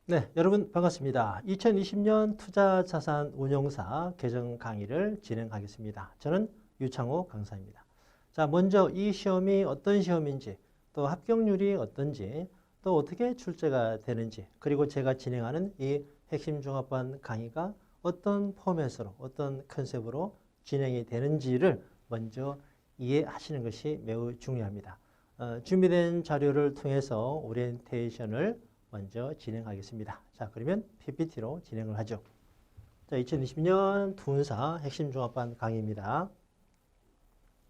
네, 여러분 반갑습니다. 2020년 투자자산운용사 개정 강의를 진행하겠습니다. 저는 유창호 강사입니다. 자, 먼저 이 시험이 어떤 시험인지, 또 합격률이 어떤지, 또 어떻게 출제가 되는지, 그리고 제가 진행하는 이 핵심 종합반 강의가 어떤 포맷으로, 어떤 컨셉으로 진행이 되는지를 먼저 이해하시는 것이 매우 중요합니다. 준비된 자료를 통해서 오리엔테이션을 먼저 진행하겠습니다. 자, 그러면 PPT로 진행을 하죠. 자, 2020년 투운사 핵심 종합반 강의입니다.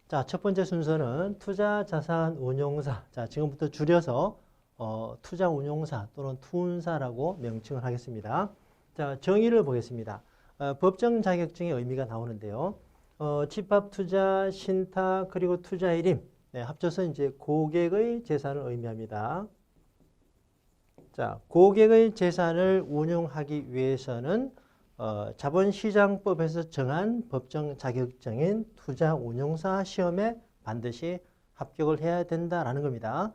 자, 첫 번째 순서는 투자자산운용사. 자, 지금부터 줄여서 투자운용사 또는 투운사라고 명칭을 하겠습니다. 자, 정의를 보겠습니다. 법정 자격증의 의미가 나오는데요. 집합투자, 신탁, 그리고 투자일임. 네, 합쳐서 이제 고객의 재산을 의미합니다. 자, 고객의 재산을 운용하기 위해서는 자본시장법에서 정한 법정 자격증인 투자운용사 시험에 반드시 합격을 해야 된다라는 겁니다.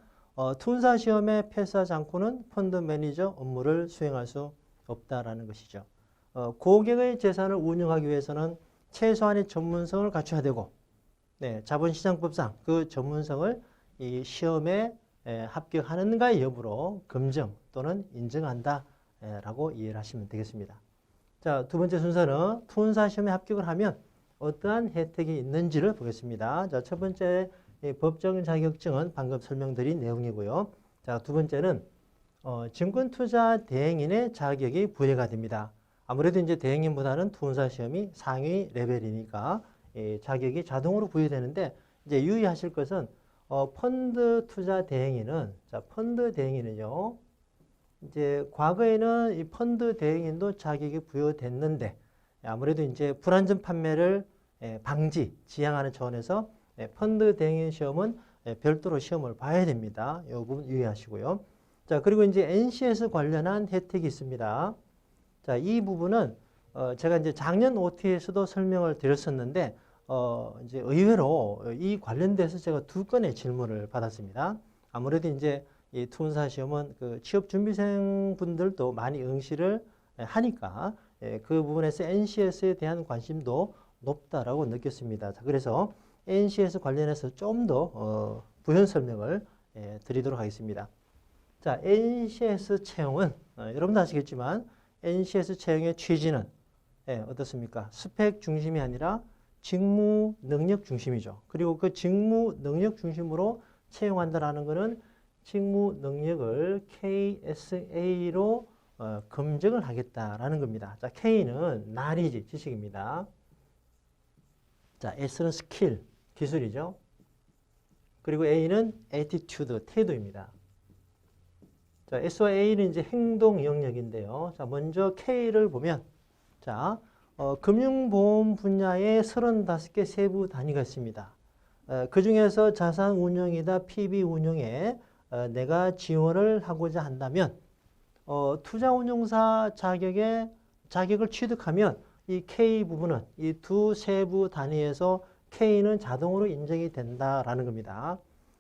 투운사 시험에 패스하지 않고는 펀드 매니저 업무를 수행할 수 없다라는 것이죠. 고객의 재산을 운용하기 위해서는 최소한의 전문성을 갖춰야 되고, 네, 자본시장법상 그 전문성을 이 시험에 합격하는가 여부로 검증 또는 인정한다라고 이해를 하시면 되겠습니다. 자, 두 번째 순서는 투운사 시험에 합격을 하면 어떠한 혜택이 있는지를 보겠습니다. 자, 첫 번째 법정 자격증은 방금 설명드린 내용이고요. 자, 두 번째는 증권투자 대행인의 자격이 부여가 됩니다. 아무래도 이제 대행인보다는 투운사 시험이 상위 레벨이니까 자격이 자동으로 부여되는데, 이제 유의하실 것은 펀드 투자 대행인은, 자, 펀드 대행인은요, 이제 과거에는 이 펀드 대행인도 자격이 부여됐는데, 아무래도 이제 불안전 판매를 지양하는 차원에서 펀드 대행인 시험은 별도로 시험을 봐야 됩니다. 이 부분 유의하시고요. 자, 그리고 이제 NCS 관련한 혜택이 있습니다. 자, 이 부분은 제가 이제 작년 OT에서도 설명을 드렸었는데, 이제 의외로 이 관련돼서 제가 두 건의 질문을 받았습니다. 아무래도 이제 이 투운사 시험은 그 취업 준비생 분들도 많이 응시를 하니까 그 부분에서 NCS에 대한 관심도 높다라고 느꼈습니다. 자, 그래서 NCS 관련해서 좀 더 부연 설명을 드리도록 하겠습니다. 자, NCS 채용은 여러분도 아시겠지만 NCS 채용의 취지는 어떻습니까? 스펙 중심이 아니라 직무 능력 중심이죠. 그리고 그 직무 능력 중심으로 채용한다라는 것은 직무 능력을 KSA로 검증을 하겠다라는 겁니다. 자, K는 knowledge, 지식입니다. 자, S는 스킬, 기술이죠. 그리고 A는 attitude, 태도입니다. 자, S와 A는 이제 행동 영역인데요. 자, 먼저 K를 보면, 자, 금융보험 분야에 35개 세부 단위가 있습니다. 그 중에서 자산운용이다 PB운용에 내가 지원을 하고자 한다면 투자운용사 자격을 취득하면 이 K 부분은 이 두 세부 단위에서 K는 자동으로 인정이 된다라는 겁니다.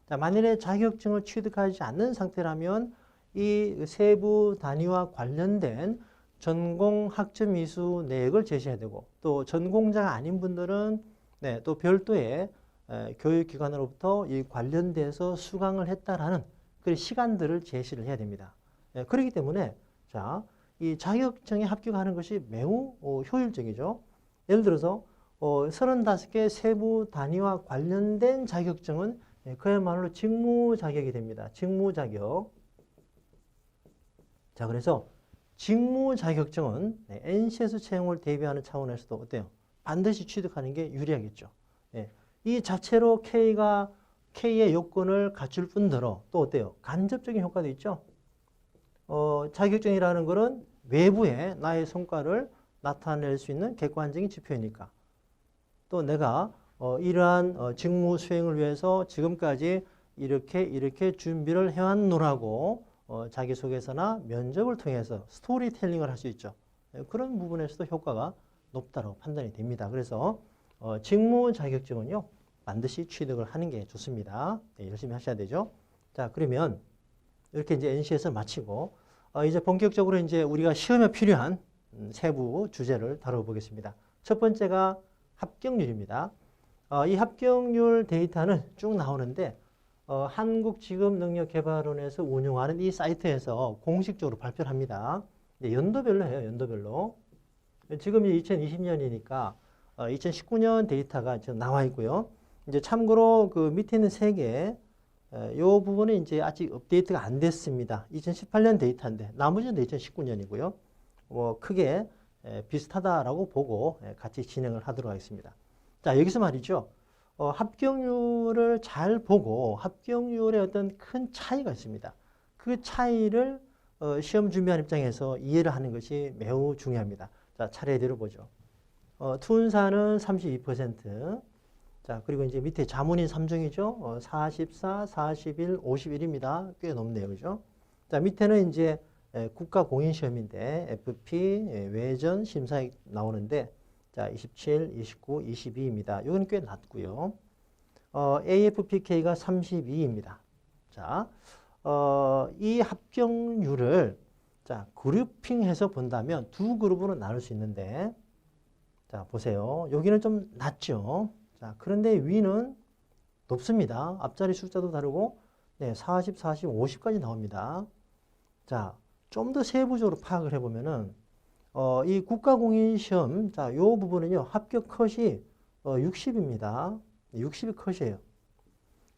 자, 만일에 자격증을 취득하지 않는 상태라면 이 세부 단위와 관련된 전공 학점 이수 내역을 제시해야 되고, 또 전공자가 아닌 분들은 또 별도의 교육기관으로부터 이 관련돼서 수강을 했다라는 그 시간들을 제시를 해야 됩니다. 그렇기 때문에 자, 이 자격증에 합격하는 것이 매우 효율적이죠. 예를 들어서 35개 세부 단위와 관련된 자격증은 그야말로 직무 자격이 됩니다. 직무 자격. 자, 그래서 직무 자격증은 NCS 채용을 대비하는 차원에서도 어때요? 반드시 취득하는 게 유리하겠죠. 이 자체로 K의 요건을 갖출 뿐더러 또 어때요? 간접적인 효과도 있죠. 자격증이라는 것은 외부에 나의 성과를 나타낼 수 있는 객관적인 지표이니까, 또 내가 이러한 직무 수행을 위해서 지금까지 이렇게 준비를 해왔노라고 자기소개서나 면접을 통해서 스토리텔링을 할 수 있죠. 그런 부분에서도 효과가 높다고 판단이 됩니다. 그래서 직무 자격증은요, 반드시 취득을 하는 게 좋습니다. 열심히 하셔야 되죠. 자, 그러면 이렇게 이제 NCS를 마치고 이제 본격적으로 이제 우리가 시험에 필요한 세부 주제를 다뤄보겠습니다. 첫 번째가 합격률입니다. 이 합격률 데이터는 쭉 나오는데 한국직업능력개발원에서 운영하는 이 사이트에서 공식적으로 발표를 합니다. 연도별로 해요. 연도별로. 지금 2020년이니까 2019년 데이터가 지금 나와 있고요. 이제 참고로 그 밑에 있는 세 개, 요 부분은 이제 아직 업데이트가 안 됐습니다. 2018년 데이터인데 나머지는 2019년이고요. 크게 비슷하다라고 보고 같이 진행을 하도록 하겠습니다. 자, 여기서 말이죠. 합격률을 잘 보고 합격률에 어떤 큰 차이가 있습니다. 그 차이를 시험 준비하는 입장에서 이해를 하는 것이 매우 중요합니다. 자, 차례대로 보죠. 투은사는 32%. 자, 그리고 이제 밑에 자문인 3종이죠. 44, 41, 51입니다. 꽤 높네요. 그죠? 자, 밑에는 이제 국가공인시험인데 FP, 외전, 심사에 나오는데 자, 27, 29, 22입니다. 이건 꽤 낮고요. AFPK가 32입니다. 자, 이 합격률을 자, 그룹핑해서 본다면 두 그룹으로 나눌 수 있는데 자, 보세요. 여기는 좀 낮죠. 자, 그런데 위는 높습니다. 앞자리 숫자도 다르고, 네, 40, 40, 50까지 나옵니다. 자, 좀 더 세부적으로 파악을 해보면은, 이 국가공인시험, 자, 요 부분은요, 합격 컷이 60입니다. 60이 컷이에요.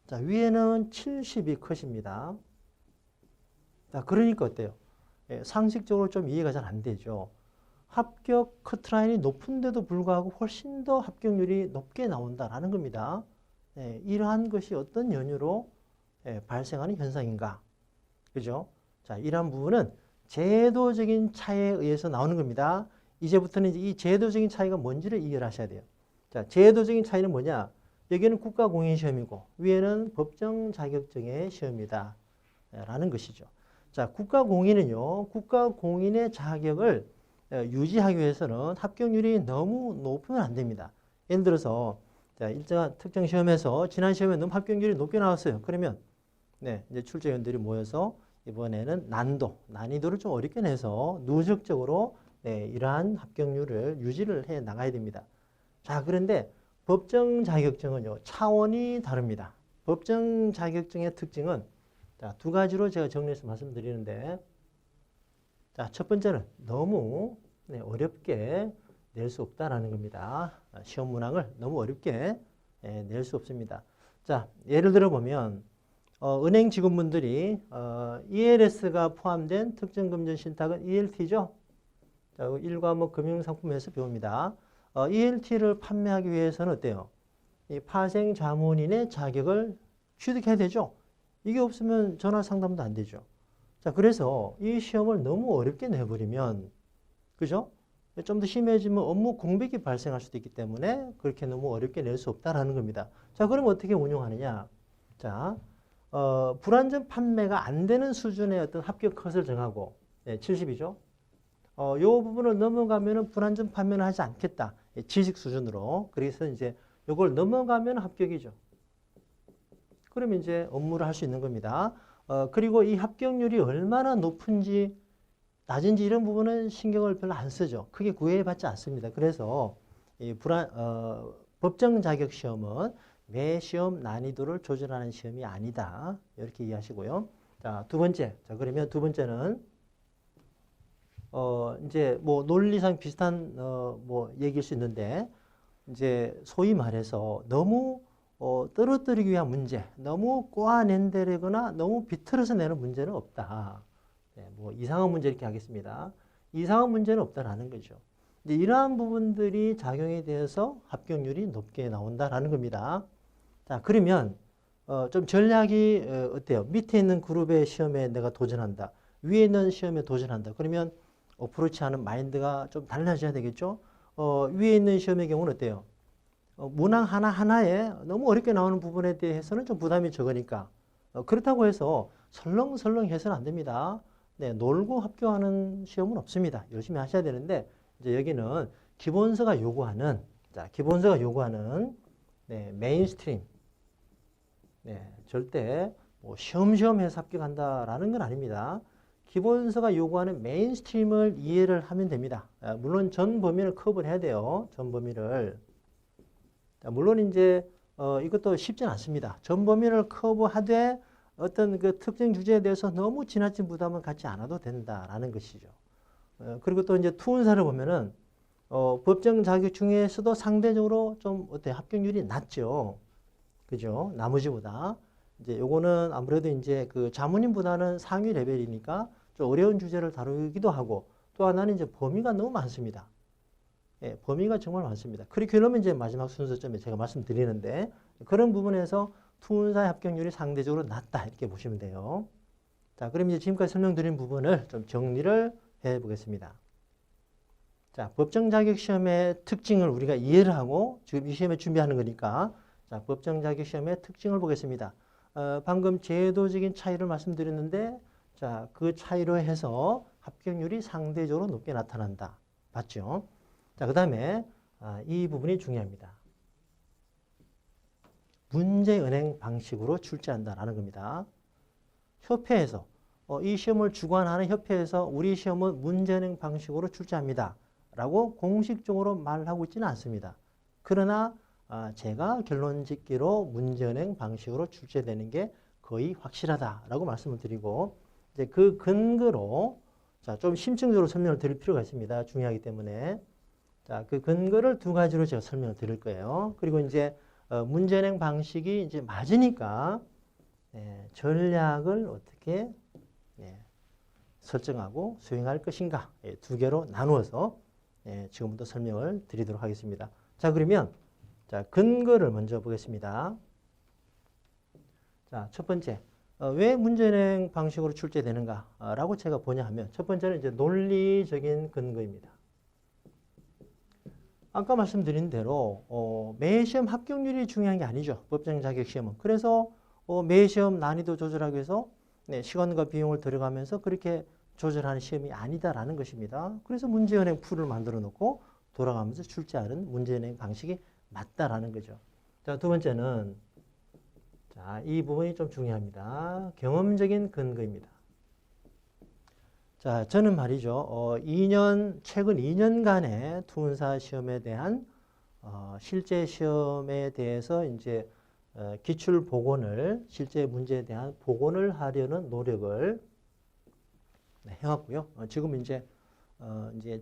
자, 위에는 70이 컷입니다. 자, 그러니까 어때요? 예, 상식적으로 좀 이해가 잘 안 되죠. 합격 커트라인이 높은데도 불구하고 훨씬 더 합격률이 높게 나온다라는 겁니다. 예, 이러한 것이 어떤 연유로 발생하는 현상인가? 그죠? 자, 이러한 부분은 제도적인 차이에 의해서 나오는 겁니다. 이제부터는 이 제도적인 차이가 뭔지를 이해를 하셔야 돼요. 자, 제도적인 차이는 뭐냐? 여기는 국가공인시험이고 위에는 법정 자격증의 시험이다. 라는 것이죠. 자, 국가공인은요. 국가공인의 자격을 유지하기 위해서는 합격률이 너무 높으면 안 됩니다. 예를 들어서 자, 일정한 특정 시험에서 지난 시험에 너무 합격률이 높게 나왔어요. 그러면 네, 이제 출제위원들이 모여서 이번에는 난이도를 좀 어렵게 내서 누적적으로 네, 이러한 합격률을 유지를 해 나가야 됩니다. 자, 그런데 법정 자격증은요, 차원이 다릅니다. 법정 자격증의 특징은 자, 두 가지로 제가 정리해서 말씀드리는데 자, 첫 번째는 너무 어렵게 낼 수 없다라는 겁니다. 시험 문항을 너무 어렵게 낼 수 없습니다. 자, 예를 들어 보면 은행 직원분들이 ELS가 포함된 특정금전 신탁은 ELT죠. 자, 1과목 금융상품에서 배웁니다. ELT를 판매하기 위해서는 어때요? 이 파생 자문인의 자격을 취득해야 되죠. 이게 없으면 전화 상담도 안 되죠. 자, 그래서 이 시험을 너무 어렵게 내버리면, 그죠? 좀 더 심해지면 업무 공백이 발생할 수도 있기 때문에 그렇게 너무 어렵게 낼 수 없다라는 겁니다. 자, 그럼 어떻게 운용하느냐? 자, 불완전 판매가 안 되는 수준의 어떤 합격 컷을 정하고, 네, 70이죠? 요 부분을 넘어가면은 불완전 판매는 하지 않겠다. 지식 수준으로. 그래서 이제 요걸 넘어가면 합격이죠. 그러면 이제 업무를 할 수 있는 겁니다. 그리고 이 합격률이 얼마나 높은지, 낮은지 이런 부분은 신경을 별로 안 쓰죠. 크게 구애받지 않습니다. 그래서 이 법정 자격 시험은 매 시험 난이도를 조절하는 시험이 아니다. 이렇게 이해하시고요. 자, 두 번째. 자, 그러면 두 번째는 이제 뭐 논리상 비슷한 뭐 얘기일 수 있는데 이제 소위 말해서 너무 떨어뜨리기 위한 문제, 너무 꼬아낸다거나 너무 비틀어서 내는 문제는 없다. 네, 뭐 이상한 문제 이렇게 하겠습니다. 이상한 문제는 없다라는 거죠. 이제 이러한 부분들이 작용에 대해서 합격률이 높게 나온다라는 겁니다. 자, 그러면 좀 전략이 어때요? 밑에 있는 그룹의 시험에 내가 도전한다. 위에 있는 시험에 도전한다. 그러면 어프로치하는 마인드가 좀 달라져야 되겠죠? 위에 있는 시험의 경우는 어때요? 문항 하나하나에 너무 어렵게 나오는 부분에 대해서는 좀 부담이 적으니까 그렇다고 해서 설렁설렁 해서는 안 됩니다. 네, 놀고 합격하는 시험은 없습니다. 열심히 하셔야 되는데 이제 여기는 기본서가 요구하는 네, 메인스트림 네, 절대 뭐 시험시험 해서 합격한다라는 건 아닙니다. 기본서가 요구하는 메인스트림을 이해를 하면 됩니다. 물론 전 범위를 커버를 해야 돼요. 전 범위를. 물론 이제 이것도 쉽진 않습니다. 전 범위를 커버하되 어떤 그 특정 주제에 대해서 너무 지나친 부담을 갖지 않아도 된다라는 것이죠. 그리고 또 이제 투혼사를 보면은 법정 자격 중에서도 상대적으로 좀 어때 합격률이 낮죠. 그죠? 나머지보다. 이제 요거는 아무래도 이제 그 자문인보다는 상위 레벨이니까 좀 어려운 주제를 다루기도 하고 또 하나는 이제 범위가 너무 많습니다. 예, 범위가 정말 많습니다. 커리큘럼은 이제 마지막 순서점에 제가 말씀드리는데 그런 부분에서 투혼사의 합격률이 상대적으로 낮다 이렇게 보시면 돼요. 자, 그럼 이제 지금까지 설명드린 부분을 좀 정리를 해 보겠습니다. 자, 법정 자격 시험의 특징을 우리가 이해를 하고 지금 이 시험에 준비하는 거니까 자, 법정 자격 시험의 특징을 보겠습니다. 방금 제도적인 차이를 말씀드렸는데 자, 그 차이로 해서 합격률이 상대적으로 높게 나타난다. 맞죠? 자, 그 다음에 이 부분이 중요합니다. 문제 은행 방식으로 출제한다라는 겁니다. 협회에서 이 시험을 주관하는 협회에서 우리 시험은 문제 은행 방식으로 출제합니다. 라고 공식적으로 말하고 있지는 않습니다. 그러나 제가 결론 짓기로 문제 은행 방식으로 출제되는 게 거의 확실하다라고 말씀을 드리고 이제 그 근거로 자, 좀 심층적으로 설명을 드릴 필요가 있습니다. 중요하기 때문에. 자, 그 근거를 두 가지로 제가 설명을 드릴 거예요. 그리고 이제 문제은행 방식이 이제 맞으니까 전략을 어떻게 설정하고 수행할 것인가 두 개로 나누어서 지금부터 설명을 드리도록 하겠습니다. 자, 그러면 자, 근거를 먼저 보겠습니다. 자, 첫 번째. 왜 문제은행 방식으로 출제되는가라고 제가 보냐 하면 첫 번째는 이제 논리적인 근거입니다. 아까 말씀드린 대로 매 시험 합격률이 중요한 게 아니죠. 법정 자격 시험은. 그래서 매 시험 난이도 조절하기 위해서 시간과 비용을 들어가면서 그렇게 조절하는 시험이 아니다라는 것입니다. 그래서 문제은행 풀을 만들어 놓고 돌아가면서 출제하는 문제은행 방식이 맞다라는 거죠. 자, 두 번째는 자, 이 부분이 좀 중요합니다. 경험적인 근거입니다. 자, 저는 말이죠. 최근 2년간의 투혼사 시험에 대한 실제 시험에 대해서 이제 기출 복원을 실제 문제에 대한 복원을 하려는 노력을 해왔고요. 지금 이제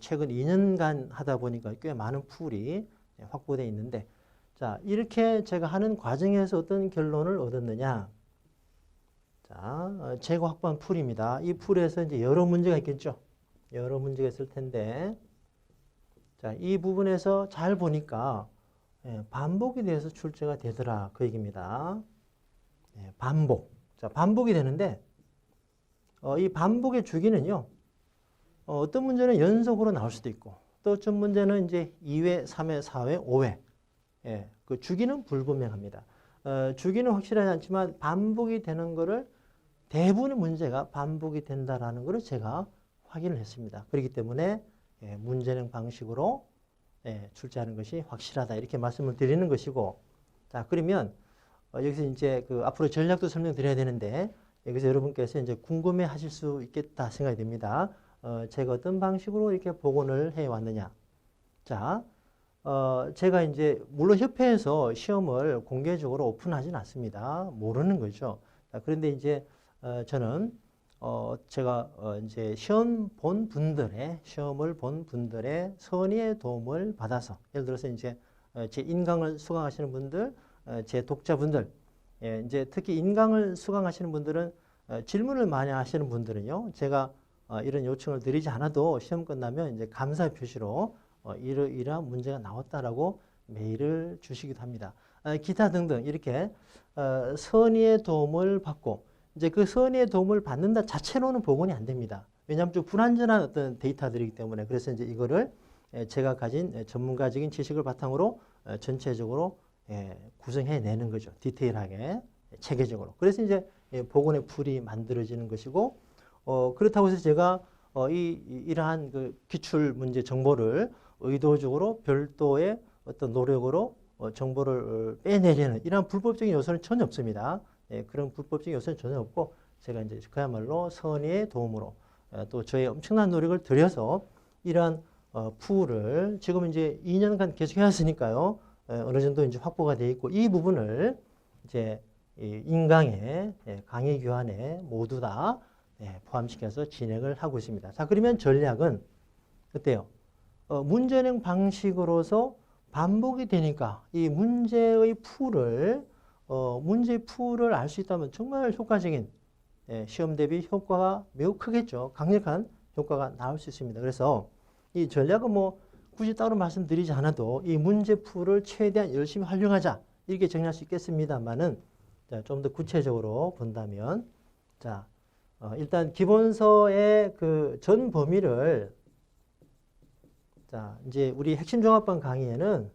최근 2년간 하다 보니까 꽤 많은 풀이 확보되어 있는데 자, 이렇게 제가 하는 과정에서 어떤 결론을 얻었느냐? 자, 제가 확보한 풀입니다. 이 풀에서 이제 여러 문제가 있겠죠. 여러 문제가 있을 텐데, 자, 이 부분에서 잘 보니까 반복에 대해서 출제가 되더라 그 얘기입니다. 반복. 자, 반복이 되는데 이 반복의 주기는요. 어떤 문제는 연속으로 나올 수도 있고, 또 어떤 문제는 이제 2회, 3회, 4회, 5회. 그 주기는 불분명합니다. 주기는 확실하지 않지만 반복이 되는 거를 대부분의 문제가 반복이 된다라는 것을 제가 확인을 했습니다. 그렇기 때문에 문제는 방식으로 출제하는 것이 확실하다 이렇게 말씀을 드리는 것이고, 자, 그러면 여기서 이제 그 앞으로 전략도 설명드려야 되는데 여기서 여러분께서 이제 궁금해하실 수 있겠다 생각이 됩니다. 제가 어떤 방식으로 이렇게 복원을 해 왔느냐? 자. 제가 이제 물론 협회에서 시험을 공개적으로 오픈하지는 않습니다. 모르는 거죠. 그런데 이제 저는 제가 이제 시험을 본 분들의 선의의 도움을 받아서 예를 들어서 이제 제 인강을 수강하시는 분들, 제 독자분들, 이제 특히 인강을 수강하시는 분들은 질문을 많이 하시는 분들은요, 제가 이런 요청을 드리지 않아도 시험 끝나면 이제 감사 표시로 이러이러한 문제가 나왔다라고 메일을 주시기도 합니다. 기타 등등 이렇게 선의의 도움을 받고 이제 그 선의의 도움을 받는다 자체로는 복원이 안 됩니다. 왜냐하면 좀 불완전한 어떤 데이터들이기 때문에 그래서 이제 이거를 제가 가진 전문가적인 지식을 바탕으로 전체적으로 구성해내는 거죠. 디테일하게 체계적으로. 그래서 이제 복원의 풀이 만들어지는 것이고 그렇다고 해서 제가 이러한 그 기출 문제 정보를 의도적으로 별도의 어떤 노력으로 정보를 빼내려는 이러한 불법적인 요소는 전혀 없습니다. 그런 불법적인 요소는 전혀 없고 제가 이제 그야말로 선의의 도움으로 또 저의 엄청난 노력을 들여서 이러한 풀을 지금 이제 2년간 계속 해왔으니까요. 어느 정도 이제 확보가 되어 있고 이 부분을 이제 인강에 강의 교환에 모두 다 포함시켜서 진행을 하고 있습니다. 자, 그러면 전략은 어때요? 문제은행 방식으로서 반복이 되니까 이 문제의 풀을 알 수 있다면 정말 효과적인 시험 대비 효과가 매우 크겠죠. 강력한 효과가 나올 수 있습니다. 그래서 이 전략은 뭐 굳이 따로 말씀드리지 않아도 이 문제풀을 최대한 열심히 활용하자 이렇게 정리할 수 있겠습니다만은 좀 더 구체적으로 본다면 자 일단 기본서의 그 전 범위를 자 이제 우리 핵심 종합반 강의에는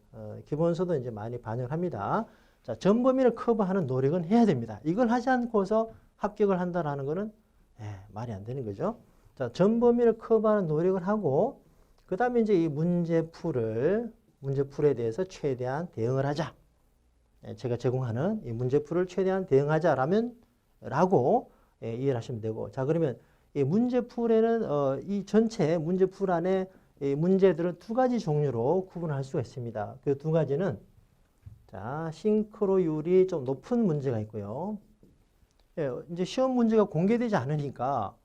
기본서도 이제 많이 반영을 합니다. 자, 전 범위를 커버하는 노력은 해야 됩니다. 이걸 하지 않고서 합격을 한다라는 거는 말이 안 되는 거죠. 자, 전 범위를 커버하는 노력을 하고 그 다음에 이제 이 문제풀에 대해서 최대한 대응을 하자. 제가 제공하는 이 문제풀을 최대한 대응하자라고 이해를 하시면 되고. 자, 그러면 이 문제풀에는 이 전체 문제풀 안에 이 문제들은 두 가지 종류로 구분할 수가 있습니다. 그 두 가지는 자, 싱크로율이 좀 높은 문제가 있고요. 이제 시험 문제가 공개되지 않으니까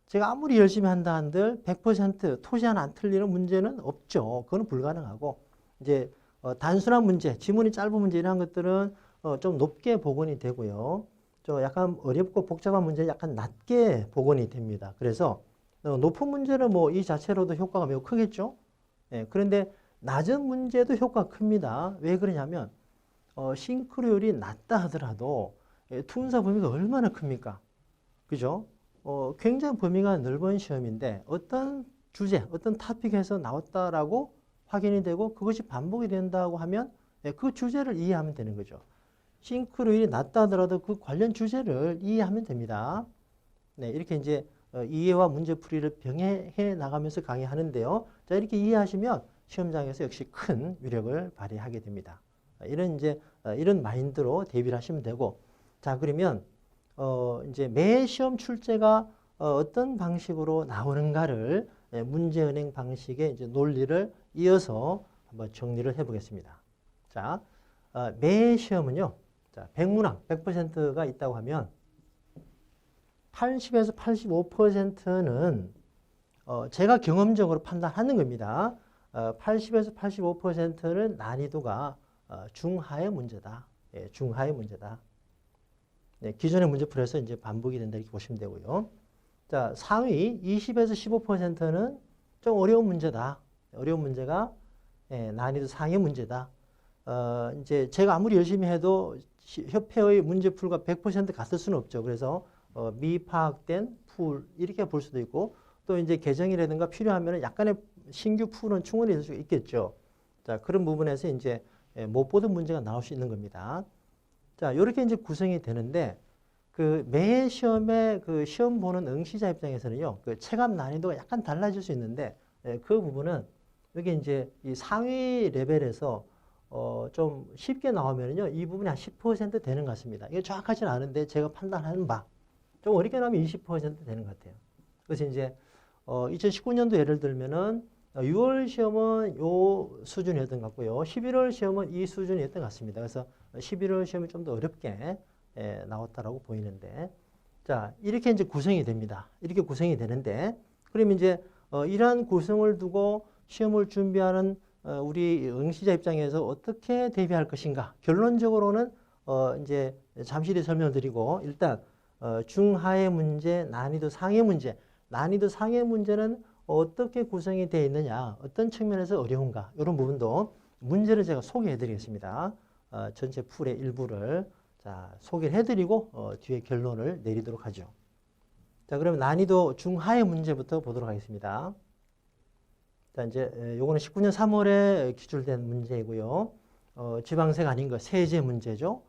제가 아무리 열심히 한다 한들 100% 토시 하나 안 틀리는 문제는 없죠. 그건 불가능하고 이제 단순한 문제, 지문이 짧은 문제 이런 것들은 좀 높게 복원이 되고요. 좀 약간 어렵고 복잡한 문제는 약간 낮게 복원이 됩니다. 그래서 높은 문제는 뭐 이 자체로도 효과가 매우 크겠죠. 그런데 낮은 문제도 효과가 큽니다. 왜 그러냐면 싱크로율이 낮다 하더라도 투문사 범위가 얼마나 큽니까? 그죠? 굉장히 범위가 넓은 시험인데 어떤 주제, 어떤 토픽에서 나왔다라고 확인이 되고 그것이 반복이 된다고 하면 그 주제를 이해하면 되는 거죠. 싱크로율이 낮다 하더라도 그 관련 주제를 이해하면 됩니다. 네, 이렇게 이제 이해와 문제풀이를 병행해 나가면서 강의하는데요. 자, 이렇게 이해하시면 시험장에서 역시 큰 위력을 발휘하게 됩니다. 이런 마인드로 대비를 하시면 되고, 자, 그러면 이제 매 시험 출제가 어떤 방식으로 나오는가를 문제은행 방식의 이제 논리를 이어서 한번 정리를 해보겠습니다. 자, 매 시험은요, 자, 100문항, 100%가 있다고 하면 80에서 85%는 제가 경험적으로 판단하는 겁니다. 80에서 85%는 난이도가 중하의 문제다. 중하의 문제다. 기존의 문제풀에서 이제 반복이 된다 이렇게 보시면 되고요. 자, 상위 20에서 15%는 좀 어려운 문제다. 어려운 문제가 난이도 상위 문제다. 이제 제가 아무리 열심히 해도 협회의 문제풀과 100% 같을 수는 없죠. 그래서 미파악된 풀 이렇게 볼 수도 있고 또 이제 개정이라든가 필요하면 약간의 신규 풀은 충분히 있을 수 있겠죠. 자, 그런 부분에서 이제 못 보던 문제가 나올 수 있는 겁니다. 자, 이렇게 이제 구성이 되는데 그 매 시험에 그 시험 보는 응시자 입장에서는요, 그 체감 난이도가 약간 달라질 수 있는데 그 부분은 여기 이제 이 상위 레벨에서 좀 쉽게 나오면요, 이 부분이 한 10% 되는 것 같습니다. 이게 정확하지는 않은데 제가 판단하는 바, 좀 어렵게 나오면 20% 되는 것 같아요. 그래서 이제 2019년도 예를 들면은 6월 시험은 요 수준이었던 것 같고요. 11월 시험은 이 수준이었던 것 같습니다. 그래서 11월 시험이 좀 더 어렵게 나왔다라고 보이는데, 자, 이렇게 이제 구성이 됩니다. 이렇게 구성이 되는데, 그러면 이제 이러한 구성을 두고 시험을 준비하는 우리 응시자 입장에서 어떻게 대비할 것인가? 결론적으로는 이제 잠시 뒤에 설명을 드리고, 일단 중하의 문제, 난이도 상의 문제, 난이도 상의 문제는 어떻게 구성이 되어 있느냐, 어떤 측면에서 어려운가, 이런 부분도 문제를 제가 소개해 드리겠습니다. 전체 풀의 일부를 자, 소개를 해드리고 뒤에 결론을 내리도록 하죠. 자, 그러면 난이도 중하의 문제부터 보도록 하겠습니다. 자, 이제 요거는 19년 3월에 기출된 문제이고요. 지방세가 아닌 거 세제 문제죠.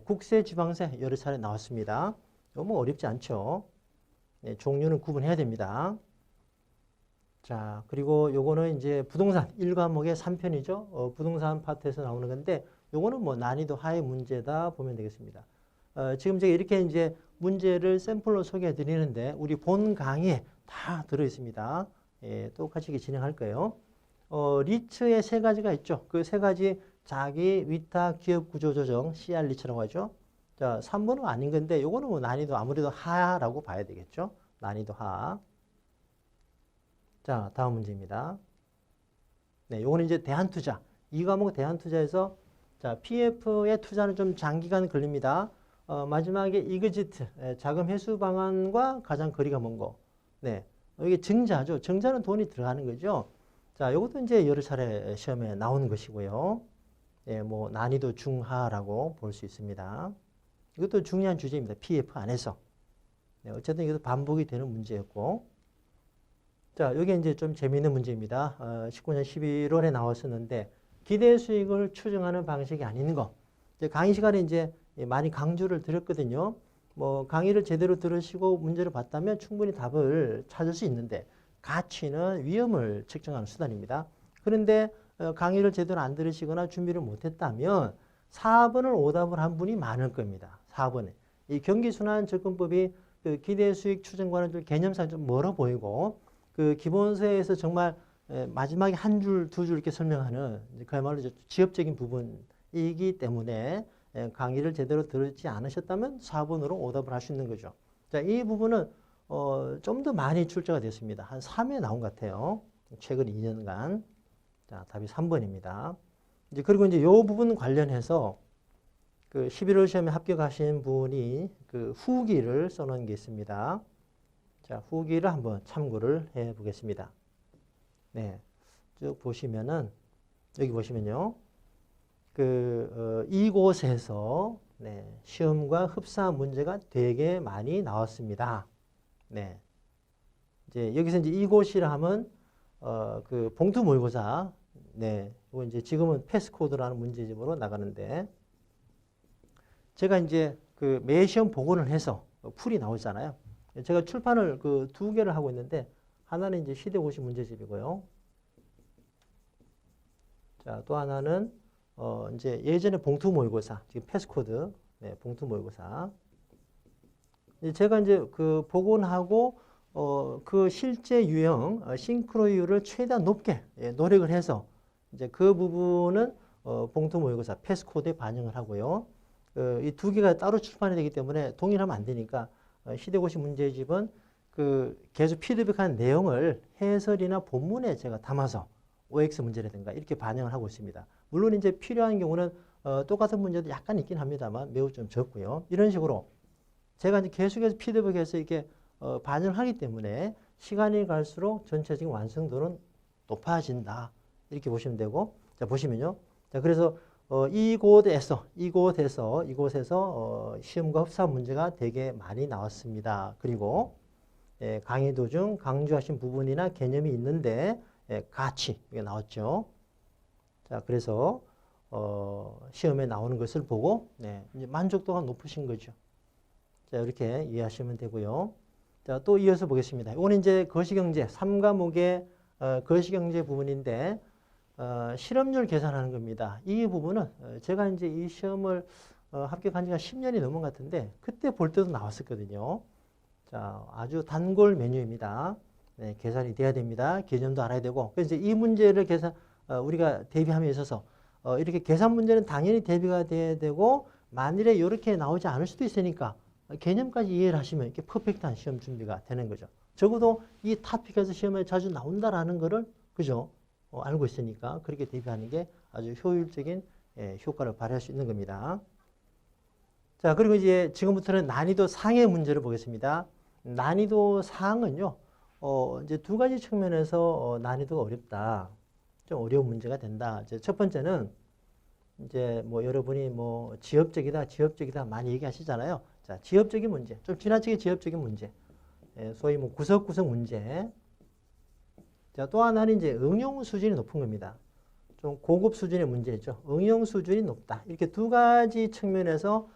국세, 지방세 여러 차례 나왔습니다. 이거 뭐 어렵지 않죠. 종류는 구분해야 됩니다. 자, 그리고 요거는 이제 부동산 1과목의 3편이죠. 부동산 파트에서 나오는 건데 요거는 뭐 난이도 하의 문제다 보면 되겠습니다. 지금 제가 이렇게 이제 문제를 샘플로 소개해 드리는데 우리 본 강의에 다 들어 있습니다. 예, 똑같이 진행할 거예요. 리츠의 세 가지가 있죠. 그 세 가지 자기 위탁 기업 구조 조정 CR 리츠라고 하죠. 자, 3번은 아닌 건데 요거는 뭐 난이도 아무래도 하라고 봐야 되겠죠. 난이도 하. 자, 다음 문제입니다. 네, 요거는 이제 대한투자. 이 과목 대한투자에서 자, PF의 투자는 좀 장기간 걸립니다. 마지막에 이그지트, 자금 회수 방안과 가장 거리가 먼 거. 네, 이게 증자죠. 증자는 돈이 들어가는 거죠. 자, 이것도 이제 여러 차례 시험에 나오는 것이고요. 예, 뭐 난이도 중하라고 볼 수 있습니다. 이것도 중요한 주제입니다. PF 안에서. 네, 어쨌든 이것도 반복이 되는 문제였고. 자, 여기 이제 좀 재미있는 문제입니다. 19년 11월에 나왔었는데 기대 수익을 추정하는 방식이 아닌 거. 이제 강의 시간에 이제 많이 강조를 드렸거든요. 뭐 강의를 제대로 들으시고 문제를 봤다면 충분히 답을 찾을 수 있는데 가치는 위험을 측정하는 수단입니다. 그런데 강의를 제대로 안 들으시거나 준비를 못했다면 4번을 오답을 한 분이 많을 겁니다. 4번에. 이 경기순환접근법이 그 기대 수익 추정과는 좀 개념상 좀 멀어 보이고 그 기본서에서 정말 마지막에 한 줄, 두 줄 이렇게 설명하는 그야말로 지엽적인 부분이기 때문에 강의를 제대로 들지 않으셨다면 4번으로 오답을 할 수 있는 거죠. 자, 이 부분은 좀 더 많이 출제가 됐습니다. 한 3회 나온 것 같아요. 최근 2년간. 자, 답이 3번입니다. 이제 그리고 이제 이 부분 관련해서 그 11월 시험에 합격하신 분이 그 후기를 써놓은 게 있습니다. 자, 후기를 한번 참고를 해 보겠습니다. 네. 쭉 보시면은, 여기 보시면요. 이곳에서, 네, 시험과 흡사한 문제가 되게 많이 나왔습니다. 네. 이제 여기서 이제 이곳이라 하면, 그 봉투 모의고사, 네. 이거 이제 지금은 패스코드라는 문제집으로 나가는데, 제가 이제 그 매 시험 복원을 해서 풀이 나오잖아요. 제가 출판을 그 2개를 하고 있는데 하나는 이제 시대고시 문제집이고요. 자, 또 하나는 이제 예전에 봉투 모의고사, 지금 패스코드, 네, 봉투 모의고사. 제가 이제 그 복원하고 그 실제 유형 싱크로율을 최대한 높게 노력을 해서 이제 그 부분은 봉투 모의고사 패스코드에 반영을 하고요. 이 2개가 따로 출판이 되기 때문에 동일하면 안 되니까 시대고시 문제집은 그 계속 피드백한 내용을 해설이나 본문에 제가 담아서 OX 문제라든가 이렇게 반영을 하고 있습니다. 물론 이제 필요한 경우는 똑같은 문제도 약간 있긴 합니다만 매우 좀 적고요. 이런 식으로 제가 이제 계속해서 피드백해서 이렇게 반영을 하기 때문에 시간이 갈수록 전체적인 완성도는 높아진다. 이렇게 보시면 되고, 자, 보시면요. 자, 그래서 이곳에서 시험과 흡사한 문제가 되게 많이 나왔습니다. 그리고 강의 도중 강조하신 부분이나 개념이 있는데 가치 이게 나왔죠. 자, 그래서 시험에 나오는 것을 보고 이제 만족도가 높으신 거죠. 자, 이렇게 이해하시면 되고요. 자, 또 이어서 보겠습니다. 이거는 이제 거시경제 3과목의 거시경제 부분인데 실업률 계산하는 겁니다. 이 부분은 제가 이제 이 시험을 합격한 지가 10년이 넘은 것 같은데 그때 볼 때도 나왔었거든요. 자, 아주 단골 메뉴입니다. 네, 계산이 돼야 됩니다. 개념도 알아야 되고. 그래서 이제 이 문제를 우리가 대비함에 있어서 이렇게 계산 문제는 당연히 대비가 돼야 되고 만일에 이렇게 나오지 않을 수도 있으니까 개념까지 이해를 하시면 이렇게 퍼펙트한 시험 준비가 되는 거죠. 적어도 이 토픽에서 시험에 자주 나온다라는 거를 그죠? 알고 있으니까 그렇게 대비하는 게 아주 효율적인 효과를 발휘할 수 있는 겁니다. 자, 그리고 이제 지금부터는 난이도 상의 문제를 보겠습니다. 난이도 상은요, 이제 두 가지 측면에서 난이도가 어렵다. 좀 어려운 문제가 된다. 이제 첫 번째는 이제 뭐 여러분이 뭐 지엽적이다 많이 얘기하시잖아요. 자, 지엽적인 문제, 좀 지나치게 지엽적인 문제, 소위 뭐 구석구석 문제. 자, 또 하나는 이제 응용 수준이 높은 겁니다. 좀 고급 수준의 문제죠. 응용 수준이 높다. 이렇게 두 가지 측면에서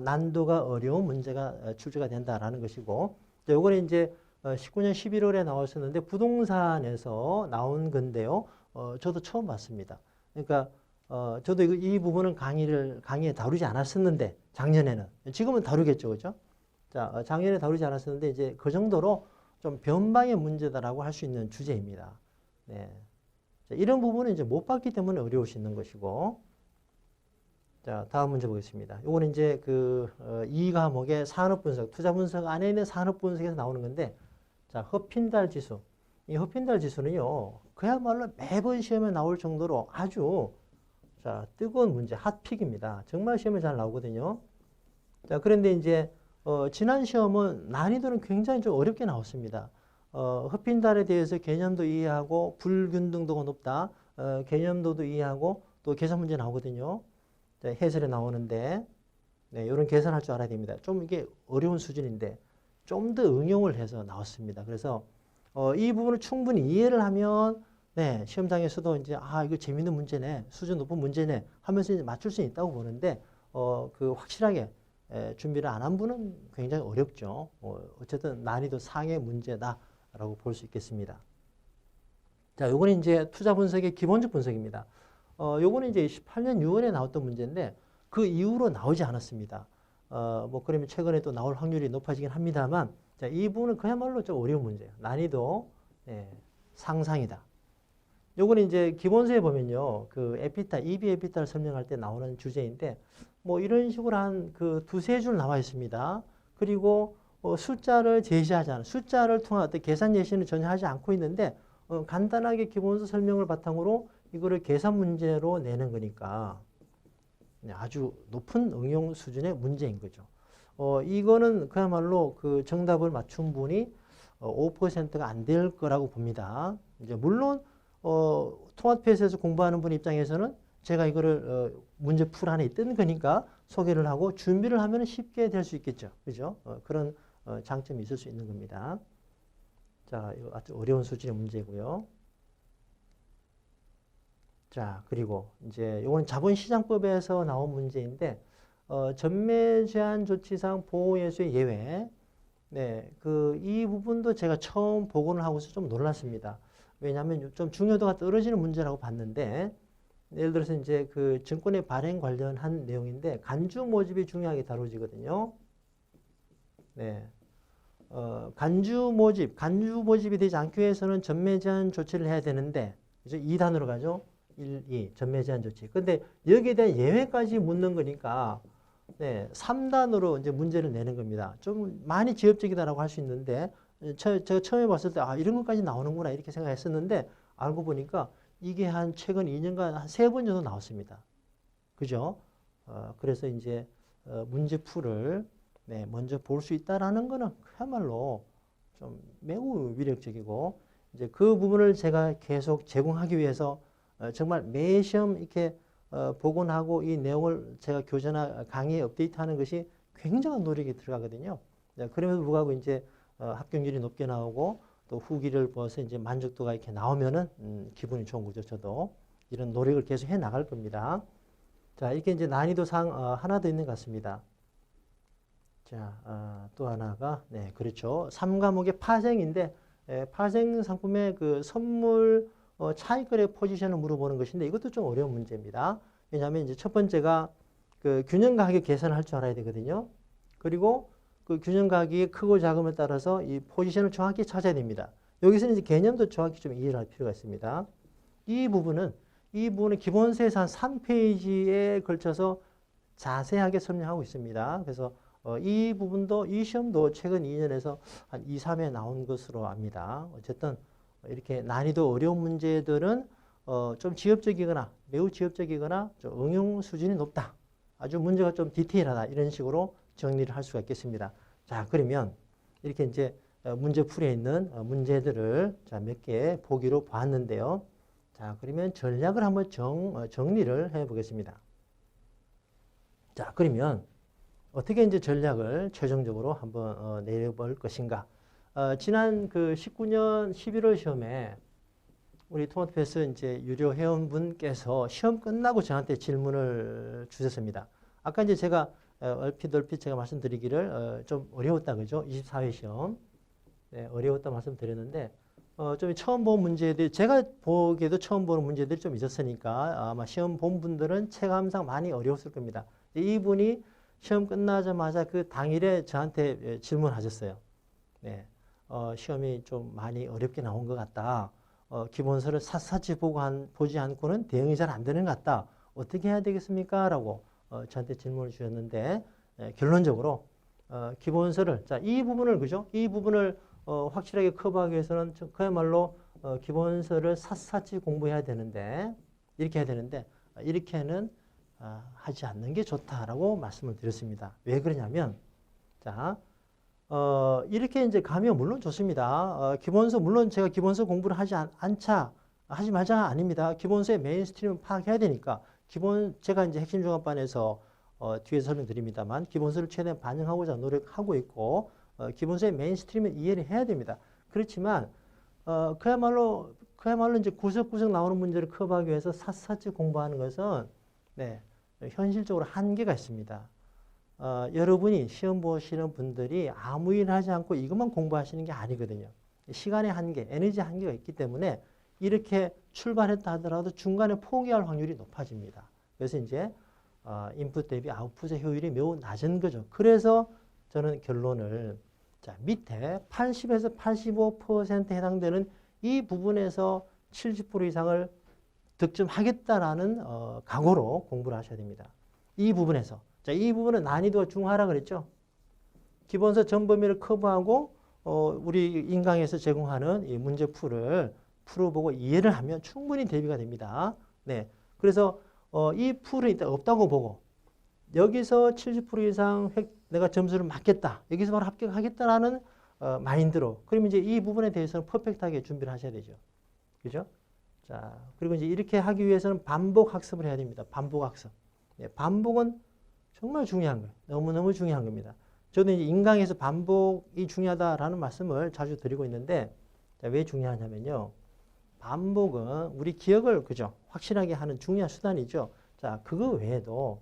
난도가 어려운 문제가 출제가 된다라는 것이고, 요거는 이제 19년 11월에 나왔었는데 부동산에서 나온 건데요. 저도 처음 봤습니다. 그러니까 저도 이 부분은 강의에 다루지 않았었는데 작년에는 지금은 다루겠죠, 그죠? 자, 작년에 다루지 않았었는데 이제 그 정도로 좀 변방의 문제다라고 할 수 있는 주제입니다. 네. 자, 이런 부분은 이제 못 봤기 때문에 어려울 수 있는 것이고. 자, 다음 문제 보겠습니다. 요거는 이제 이 과목의 산업 분석, 투자 분석 안에 있는 산업 분석에서 나오는 건데, 자, 허핀달 지수. 이 허핀달 지수는요, 그야말로 매번 시험에 나올 정도로 아주 자, 뜨거운 문제, 핫픽입니다. 정말 시험에 잘 나오거든요. 자, 그런데 이제 지난 시험은 난이도는 굉장히 좀 어렵게 나왔습니다. 허핀달에 대해서 개념도 이해하고 불균등도가 높다. 개념도도 이해하고 또 계산 문제 나오거든요. 자, 해설에 나오는데 네, 이런 계산할 줄 알아야 됩니다. 좀 이게 어려운 수준인데 좀 더 응용을 해서 나왔습니다. 그래서 이 부분을 충분히 이해를 하면 네, 시험장에서도 이제 이거 재밌는 문제네, 수준 높은 문제네 하면서 이제 맞출 수 있다고 보는데 확실하게 준비를 안 한 분은 굉장히 어렵죠. 어쨌든 난이도 상의 문제다라고 볼 수 있겠습니다. 자, 요거는 이제 투자 분석의 기본적 분석입니다. 요거는 이제 18년 6월에 나왔던 문제인데 그 이후로 나오지 않았습니다. 그러면 최근에 또 나올 확률이 높아지긴 합니다만, 자, 이 부분은 그야말로 좀 어려운 문제예요. 난이도 상상이다. 요거는 이제 기본서에 보면요, 에피탈, EB 에피탈 설명할 때 나오는 주제인데, 이런 식으로 한 두세 줄 나와 있습니다. 그리고 숫자를 제시하지 않은, 숫자를 통한 어떤 계산 예시는 전혀 하지 않고 있는데, 간단하게 기본서 설명을 바탕으로 이거를 계산 문제로 내는 거니까 아주 높은 응용 수준의 문제인 거죠. 이거는 그야말로 정답을 맞춘 분이 5%가 안 될 거라고 봅니다. 이제 물론 통합회사에서 공부하는 분 입장에서는 제가 이거를 문제 풀 안에 있던 거니까 소개를 하고 준비를 하면 쉽게 될 수 있겠죠. 그죠? 그런 장점이 있을 수 있는 겁니다. 자, 이거 아주 어려운 수준의 문제고요. 자, 그리고 이제 이건 자본시장법에서 나온 문제인데 전매 제한 조치상 보호예수의 예외. 네, 이 부분도 제가 처음 복원을 하고서 좀 놀랐습니다. 왜냐하면 좀 중요도가 떨어지는 문제라고 봤는데, 예를 들어서 이제 증권의 발행 관련한 내용인데 간주 모집이 중요하게 다뤄지거든요. 네, 간주 모집이 되지 않기 위해서는 전매 제한 조치를 해야 되는데, 이제 2단으로 가죠. 1, 2, 전매 제한 조치. 근데 여기에 대한 예외까지 묻는 거니까, 네, 3단으로 이제 문제를 내는 겁니다. 좀 많이 지엽적이다라고 할 수 있는데, 제가 처음에 봤을 때, 이런 것까지 나오는구나, 이렇게 생각했었는데, 알고 보니까 이게 한 최근 2년간 한 3번 정도 나왔습니다. 그죠? 그래서 이제, 문제풀을, 네, 먼저 볼 수 있다라는 거는 그야말로 좀 매우 위력적이고, 이제 그 부분을 제가 계속 제공하기 위해서 정말 매 시험 이렇게 복원하고 이 내용을 제가 교재나 강의에 업데이트하는 것이 굉장한 노력이 들어가거든요. 그럼에도 불구하고 이제 합격률이 높게 나오고 또 후기를 보아서 이제 만족도가 이렇게 나오면은 기분이 좋은 거죠. 저도 이런 노력을 계속 해 나갈 겁니다. 자, 이렇게 이제 난이도상 하나 더 있는 것 같습니다. 자, 또 하나가 네, 그렇죠. 3과목의 파생인데 파생 상품의 선물 차익거래 포지션을 물어보는 것인데 이것도 좀 어려운 문제입니다. 왜냐하면 이제 첫 번째가 균형 가격 계산을 할 줄 알아야 되거든요. 그리고 균형 가격의 크고 작음에 따라서 이 포지션을 정확히 찾아야 됩니다. 여기서는 이제 개념도 정확히 좀 이해를 할 필요가 있습니다. 이 부분은 기본서에서 한 3페이지에 걸쳐서 자세하게 설명하고 있습니다. 그래서 이 부분도 이 시험도 최근 2년에서 한 2, 3회 나온 것으로 압니다. 어쨌든 이렇게 난이도 어려운 문제들은 좀 지엽적이거나 매우 지엽적이거나 좀 응용 수준이 높다. 아주 문제가 좀 디테일하다. 이런 식으로 정리를 할 수가 있겠습니다. 자, 그러면 이렇게 이제 문제풀이에 있는 문제들을 몇 개 보기로 봤는데요. 자, 그러면 전략을 한번 정리를 해 보겠습니다. 자, 그러면 어떻게 이제 전략을 최종적으로 한번 내려볼 것인가. 지난 19년 11월 시험에 우리 토마토패스 이제 유료 회원분께서 시험 끝나고 저한테 질문을 주셨습니다. 아까 이제 제가 얼핏 제가 말씀드리기를 좀 어려웠다 그죠? 24회 시험. 네, 어려웠다 말씀드렸는데 좀 처음 본 문제들이 제가 보기에도 처음 보는 문제들이 좀 있었으니까 아마 시험 본 분들은 체감상 많이 어려웠을 겁니다. 이분이 시험 끝나자마자 그 당일에 저한테 질문하셨어요. 네, 시험이 좀 많이 어렵게 나온 것 같다. 기본서를 샅샅이 보지 않고는 대응이 잘 안 되는 것 같다. 어떻게 해야 되겠습니까? 라고 저한테 질문을 주셨는데 결론적으로 기본서를 자, 이 부분을 그죠? 이 부분을 확실하게 커버하기 위해서는 그야말로 기본서를 샅샅이 공부해야 되는데 이렇게 해야 되는데 이렇게는 하지 않는 게 좋다라고 말씀을 드렸습니다. 왜 그러냐면 자, 이렇게 이제 가면 물론 좋습니다. 기본서 물론 제가 기본서 공부를 하지 말자 아닙니다. 기본서의 메인스트림을 파악해야 되니까 제가 이제 핵심 종합반에서 뒤에서 설명드립니다만 기본서를 최대한 반영하고자 노력하고 있고 기본서의 메인스트림을 이해를 해야 됩니다. 그렇지만 그야말로 이제 구석구석 나오는 문제를 커버하기 위해서 샅샅이 공부하는 것은 네, 현실적으로 한계가 있습니다. 여러분이 시험 보시는 분들이 아무 일 하지 않고 이것만 공부하시는 게 아니거든요. 시간의 한계, 에너지 한계가 있기 때문에 이렇게 출발했다 하더라도 중간에 포기할 확률이 높아집니다. 그래서 이제 인풋 대비 아웃풋의 효율이 매우 낮은 거죠. 그래서 저는 결론을 자, 밑에 80에서 85%에 해당되는 이 부분에서 70% 이상을 득점하겠다라는 각오로 공부를 하셔야 됩니다. 이 부분에서. 자, 이 부분은 난이도가 중하라 그랬죠. 기본서 전 범위를 커버하고 우리 인강에서 제공하는 이 문제풀을 풀어보고 이해를 하면 충분히 대비가 됩니다. 네, 그래서 이 풀은 일단 없다고 보고 여기서 70% 이상 내가 점수를 맞겠다. 여기서 바로 합격하겠다라는 마인드로. 그러면 이제 이 부분에 대해서는 퍼펙트하게 준비를 하셔야 되죠. 그죠? 자, 그리고 이제 이렇게 하기 위해서는 반복 학습을 해야 됩니다. 반복 학습. 네, 반복은 정말 중요한 거예요. 너무너무 중요한 겁니다. 저는 이제 인강에서 반복이 중요하다라는 말씀을 자주 드리고 있는데, 자, 왜 중요하냐면요. 반복은 우리 기억을, 그죠? 확실하게 하는 중요한 수단이죠. 자, 그거 외에도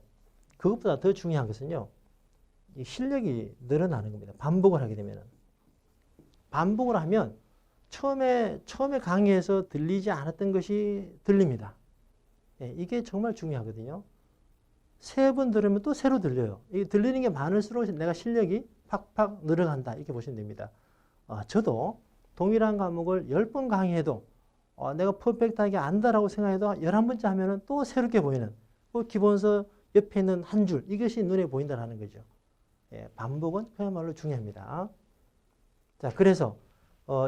그것보다 더 중요한 것은요. 이 실력이 늘어나는 겁니다. 반복을 하게 되면은. 반복을 하면 처음에 강의에서 들리지 않았던 것이 들립니다. 예, 이게 정말 중요하거든요. 3번 들으면 또 새로 들려요. 이 들리는 게 많을수록 내가 실력이 팍팍 늘어간다. 이렇게 보시면 됩니다. 저도 동일한 과목을 10번 강의해도 내가 퍼펙트하게 안다라고 생각해도 11번째 하면은 또 새롭게 보이는 그 기본서 옆에 있는 한 줄, 이것이 눈에 보인다는 거죠. 예, 반복은 그야말로 중요합니다. 자, 그래서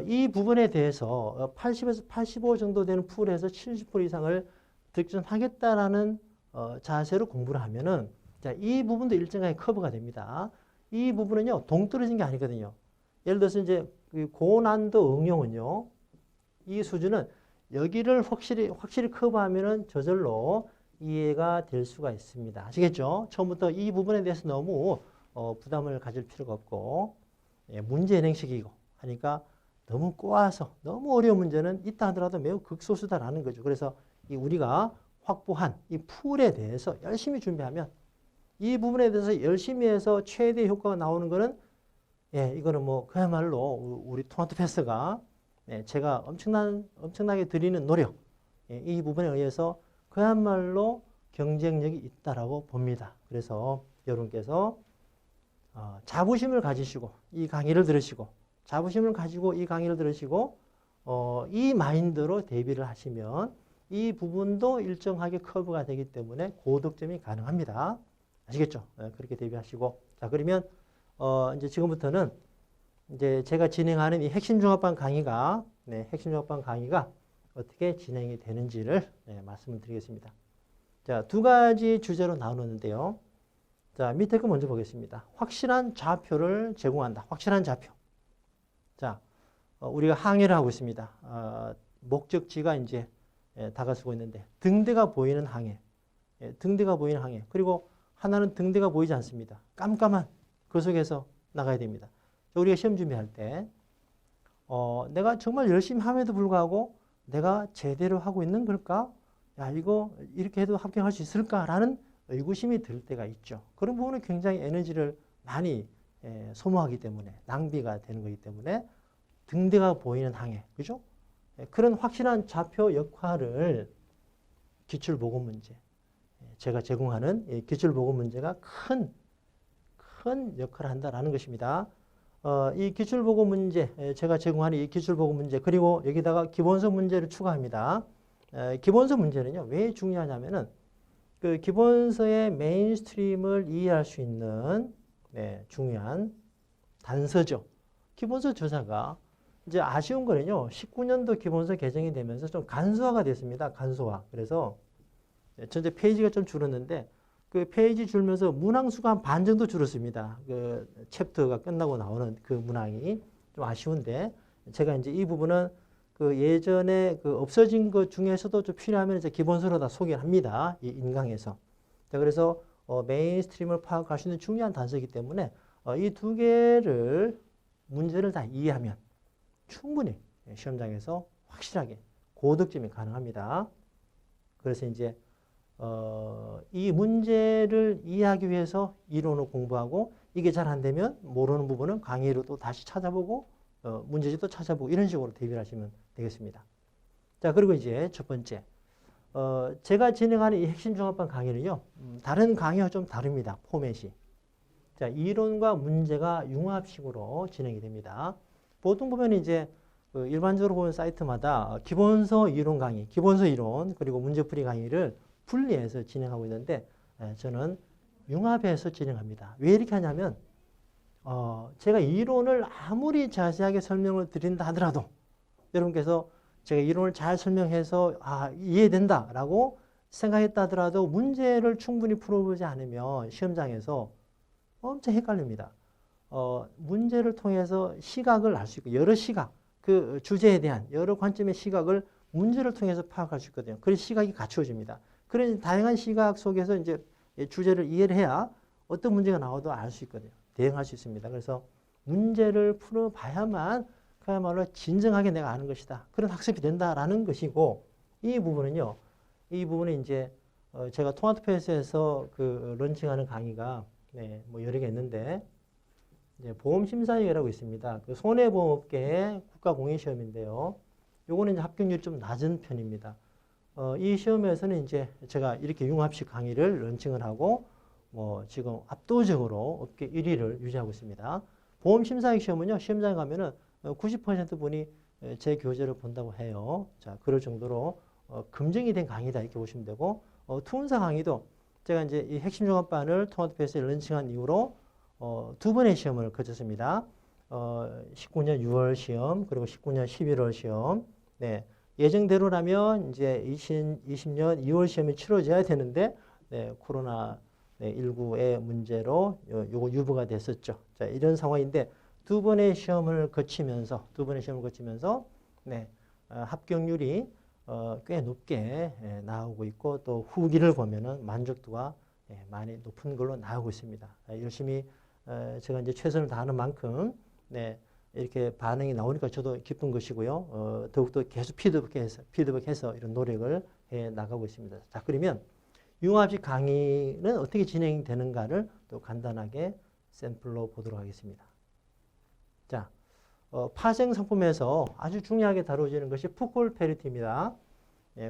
이 부분에 대해서 80에서 85 정도 되는 풀에서 70% 이상을 득점하겠다라는 자세로 공부를 하면은 자, 이 부분도 일정하게 커버가 됩니다. 이 부분은요, 동떨어진 게 아니거든요. 예를 들어서 이제 고난도 응용은요, 이 수준은 여기를 확실히 커버하면은 저절로 이해가 될 수가 있습니다. 아시겠죠? 처음부터 이 부분에 대해서 너무 부담을 가질 필요가 없고 예, 문제 예행식이고 하니까 너무 꼬아서 너무 어려운 문제는 있다 하더라도 매우 극소수다라는 거죠. 그래서 우리가 확보한 이 풀에 대해서 열심히 준비하면 이 부분에 대해서 열심히 해서 최대 효과가 나오는 거는 예, 이거는 뭐 그야말로 우리 토마토 패스가 예, 제가 엄청나게 드리는 노력 예, 이 부분에 의해서 그야말로 경쟁력이 있다라고 봅니다. 그래서 여러분께서 자부심을 가지시고 이 강의를 들으시고 자부심을 가지고 이 강의를 들으시고 이 마인드로 대비를 하시면 이 부분도 일정하게 커버가 되기 때문에 고득점이 가능합니다. 아시겠죠? 네, 그렇게 대비하시고 자 그러면 이제 지금부터는 이제 제가 진행하는 이 핵심 종합반 강의가 핵심 종합반 강의가 어떻게 진행이 되는지를 말씀을 드리겠습니다. 자, 2가지 주제로 나누는데요. 자, 밑에 거 먼저 보겠습니다. 확실한 좌표를 제공한다. 확실한 좌표. 자, 우리가 항해를 하고 있습니다. 목적지가 이제 다가서고 있는데 등대가 보이는 항해. 등대가 보이는 항해. 그리고 하나는 등대가 보이지 않습니다. 깜깜한 그 속에서 나가야 됩니다. 자, 우리가 시험 준비할 때 내가 정말 열심히 함에도 불구하고 내가 제대로 하고 있는 걸까? 야, 이거 이렇게 해도 합격할 수 있을까라는 의구심이 들 때가 있죠. 그런 부분은 굉장히 에너지를 많이 소모하기 때문에 낭비가 되는 거기 때문에 등대가 보이는 항해, 그죠? 그런 확실한 좌표 역할을 기출보고 문제, 제가 제공하는 기출보고 문제가 큰 큰 역할을 한다라는 것입니다. 이 기출보고 문제, 제가 제공하는 이 기출보고 문제, 그리고 여기다가 기본서 문제를 추가합니다. 기본서 문제는요, 왜 중요하냐면은 그 기본서의 메인스트림을 이해할 수 있는 중요한 단서죠. 기본서 조사가 이제 아쉬운 거는요, 19년도 기본서 개정이 되면서 좀 간소화가 됐습니다. 간소화. 그래서 전체 페이지가 좀 줄었는데 그 페이지 줄면서 문항수가 한 반 정도 줄었습니다. 그 챕터가 끝나고 나오는 그 문항이 좀 아쉬운데 제가 이제 이 부분은 그 예전에 그 없어진 것 중에서도 좀 필요하면 이제 기본서로 다 소개를 합니다. 이 인강에서. 자, 그래서 메인스트림을 파악할 수 있는 중요한 단서이기 때문에 이 두 개를 문제를 다 이해하면 충분히 시험장에서 확실하게 고득점이 가능합니다. 그래서 이제 이 문제를 이해하기 위해서 이론을 공부하고 이게 잘 안 되면 모르는 부분은 강의로 또 다시 찾아보고 문제집도 찾아보고 이런 식으로 대비를 하시면 되겠습니다. 자, 그리고 이제 첫 번째. 제가 진행하는 이 핵심 종합반 강의는요, 다른 강의와 좀 다릅니다. 포맷이. 자, 이론과 문제가 융합식으로 진행이 됩니다. 보통 보면 이제 일반적으로 보는 사이트마다 기본서 이론 강의, 기본서 이론, 그리고 문제풀이 강의를 분리해서 진행하고 있는데 저는 융합해서 진행합니다. 왜 이렇게 하냐면 제가 이론을 아무리 자세하게 설명을 드린다 하더라도 여러분께서 제가 이론을 잘 설명해서 이해된다라고 생각했다 하더라도 문제를 충분히 풀어보지 않으면 시험장에서 엄청 헷갈립니다. 문제를 통해서 시각을 알 수 있고 여러 시각, 그 주제에 대한 여러 관점의 시각을 문제를 통해서 파악할 수 있거든요. 그래서 시각이 갖추어집니다. 그런 다양한 시각 속에서 이제 주제를 이해를 해야 어떤 문제가 나와도 알 수 있거든요. 대응할 수 있습니다. 그래서 문제를 풀어봐야만 그야말로 진정하게 내가 아는 것이다. 그런 학습이 된다라는 것이고 이 부분은요. 이 부분은 이제 제가 통합투표에서 그 런칭하는 강의가 뭐 여러 개 있는데 이제 보험심사위원회라고 있습니다. 그 손해보험업계의 국가공인시험인데요. 요거는 이제 합격률이 좀 낮은 편입니다. 이 시험에서는 이제 제가 이렇게 융합식 강의를 런칭을 하고 뭐 지금 압도적으로 업계 1위를 유지하고 있습니다. 보험심사위 시험은요, 시험장에 가면은 90% 분이 제 교재를 본다고 해요. 자, 그럴 정도로 검증이 된 강의다 이렇게 보시면 되고, 투문사 강의도 제가 이제 이 핵심 종합반을 통합투표에서 런칭한 이후로 두 번의 시험을 거쳤습니다. 19년 6월 시험, 그리고 19년 11월 시험. 네. 예정대로라면 이제 2020년 2월 시험이 치러져야 되는데, 코로나 19의 문제로 요거 유보가 됐었죠. 자, 이런 상황인데 두 번의 시험을 거치면서 합격률이 꽤 높게 나오고 있고 또 후기를 보면은 만족도가 많이 높은 걸로 나오고 있습니다. 열심히 제가 이제 최선을 다하는 만큼 이렇게 반응이 나오니까 저도 기쁜 것이고요. 더욱더 계속 피드백해서 이런 노력을 해 나가고 있습니다. 자, 그러면 융합식 강의는 어떻게 진행되는가를 또 간단하게 샘플로 보도록 하겠습니다. 자, 파생 상품에서 아주 중요하게 다뤄지는 것이 푸콜 페리티입니다.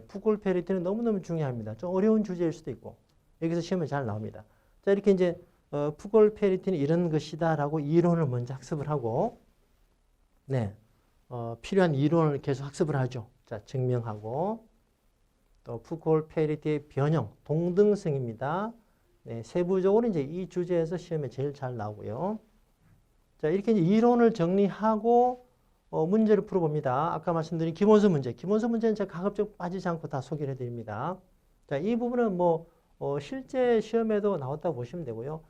푸콜 페리티는 너무너무 중요합니다. 좀 어려운 주제일 수도 있고 여기서 시험에 잘 나옵니다. 자, 이렇게 이제 푸콜 페리티는 이런 것이다라고 이론을 먼저 학습을 하고 필요한 이론을 계속 학습을 하죠. 자, 증명하고 또 푸콜 페리티의 변형, 동등성입니다. 세부적으로 이제 이 주제에서 시험에 제일 잘 나오고요. 자, 이렇게 이제 이론을 정리하고 문제를 풀어봅니다. 아까 말씀드린 기본서 문제는 제가 가급적 빠지지 않고 다 소개를 해드립니다. 자, 이 부분은 뭐 실제 시험에도 나왔다고 보시면 되고요.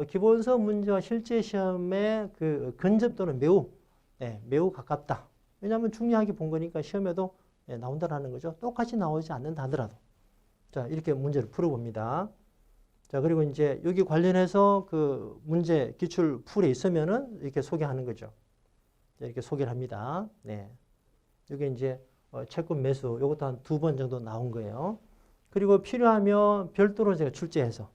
기본서 문제와 실제 시험의 그 근접도는 매우 가깝다. 왜냐하면 중요하게 본 거니까 시험에도 나온다라는 거죠. 똑같이 나오지 않는다 하더라도. 자, 이렇게 문제를 풀어봅니다. 자, 그리고 이제 여기 관련해서 그 문제 기출 풀에 있으면은 이렇게 소개하는 거죠. 이렇게 소개를 합니다. 여기 이제 채권 매수 이것도 한 2번 정도 나온 거예요. 그리고 필요하면 별도로 제가 출제해서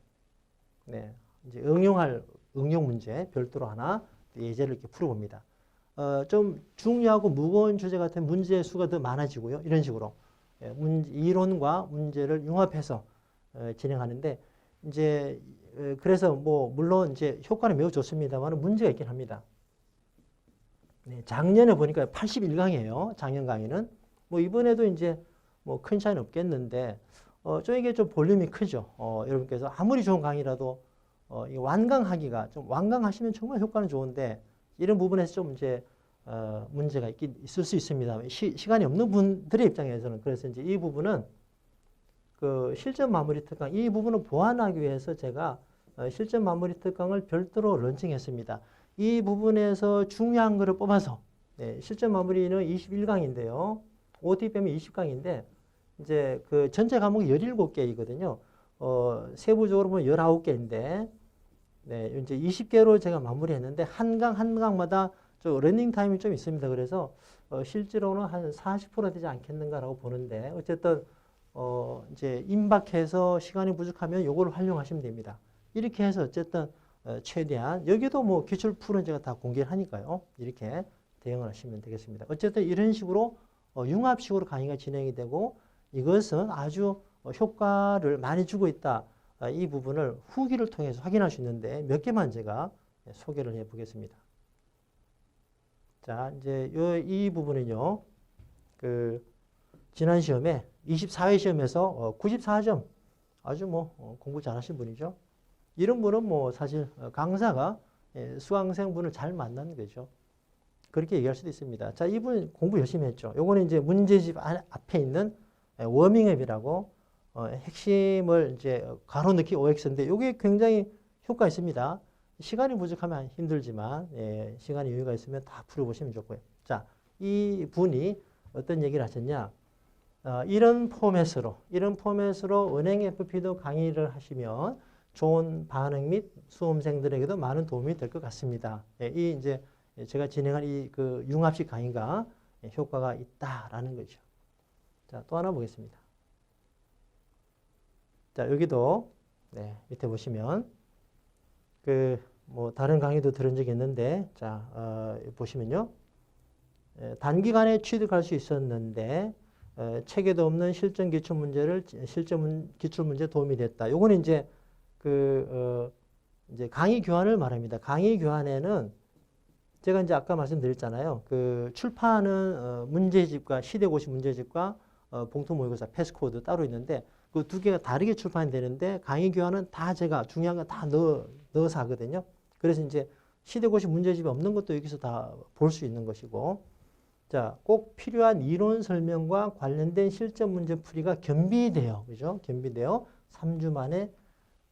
이제 응용 문제 별도로 하나 예제를 이렇게 풀어봅니다. 좀 중요하고 무거운 주제 같은 문제 수가 더 많아지고요. 이런 식으로 이론과 문제를 융합해서 진행하는데 이제 그래서 뭐 물론 이제 효과는 매우 좋습니다만 문제가 있긴 합니다. 네, 작년에 보니까 81강이에요. 작년 강의는. 뭐 이번에도 이제 뭐 큰 차이는 없겠는데 좀 이게 좀 볼륨이 크죠. 여러분께서 아무리 좋은 강의라도 이 완강하기가 좀 완강하시면 정말 효과는 좋은데 이런 부분에서 좀 이제 문제가 있을 수 있습니다. 시간이 없는 분들의 입장에서는 그래서 이제 이 부분은 그 실전 마무리 특강 이 부분을 보완하기 위해서 제가 실전 마무리 특강을 별도로 런칭했습니다. 이 부분에서 중요한 것을 뽑아서 네, 실전 마무리는 21강인데요. OT 빼면 20강인데 이제 그 전체 과목이 17개이거든요. 세부적으로 보면 19개인데 네, 이제 20개로 제가 마무리했는데 한 강마다 저 러닝 타임이 좀 있습니다. 그래서 실제로는 한 40% 되지 않겠는가라고 보는데 어쨌든 이제 임박해서 시간이 부족하면 요거를 활용하시면 됩니다. 이렇게 해서 어쨌든 최대한 여기도 뭐 기출 풀은 제가 다 공개를 하니까요. 이렇게 대응을 하시면 되겠습니다. 어쨌든 이런 식으로 융합식으로 강의가 진행이 되고 이것은 아주 효과를 많이 주고 있다. 이 부분을 후기를 통해서 확인할 수 있는데 몇 개만 제가 소개를 해 보겠습니다. 자, 이제 이 부분은요. 그 지난 시험에 24회 시험에서 94점 아주 뭐 공부 잘하신 분이죠. 이런 분은 뭐 사실 강사가 수강생분을 잘 만나는 거죠. 그렇게 얘기할 수도 있습니다. 자, 이분 공부 열심히 했죠. 요거는 이제 문제집 앞에 있는 워밍업이라고 핵심을 이제 가로 넣기 OX인데 요게 굉장히 효과 있습니다. 시간이 부족하면 힘들지만 시간이 여유가 있으면 다 풀어보시면 좋고요. 자, 이 분이 어떤 얘기를 하셨냐? 이런 포맷으로 은행 FP도 강의를 하시면 좋은 반응 및 수험생들에게도 많은 도움이 될 것 같습니다. 이 이제 제가 진행한 이 그 융합식 강의가 효과가 있다라는 거죠. 자, 또 하나 보겠습니다. 자, 여기도 네, 밑에 보시면 그 뭐 다른 강의도 들은 적이 있는데 자, 보시면요. 단기간에 취득할 수 있었는데 책에도 없는 실전 기출 문제를 실전 기출 문제 도움이 됐다. 요거는 이제 이제 강의 교환을 말합니다. 강의 교환에는 제가 이제 아까 말씀드렸잖아요. 그 출판은 문제집과 시대고시 문제집과 봉투 모의고사 패스코드 따로 있는데 그 두 개가 다르게 출판이 되는데 강의 교환은 다 제가 중요한 거 다 넣어서 하거든요. 그래서 이제 시대고시 문제집이 없는 것도 여기서 다 볼 수 있는 것이고 자, 꼭 필요한 이론 설명과 관련된 실전 문제 풀이가 겸비되어, 그죠? 겸비되어 3주 만에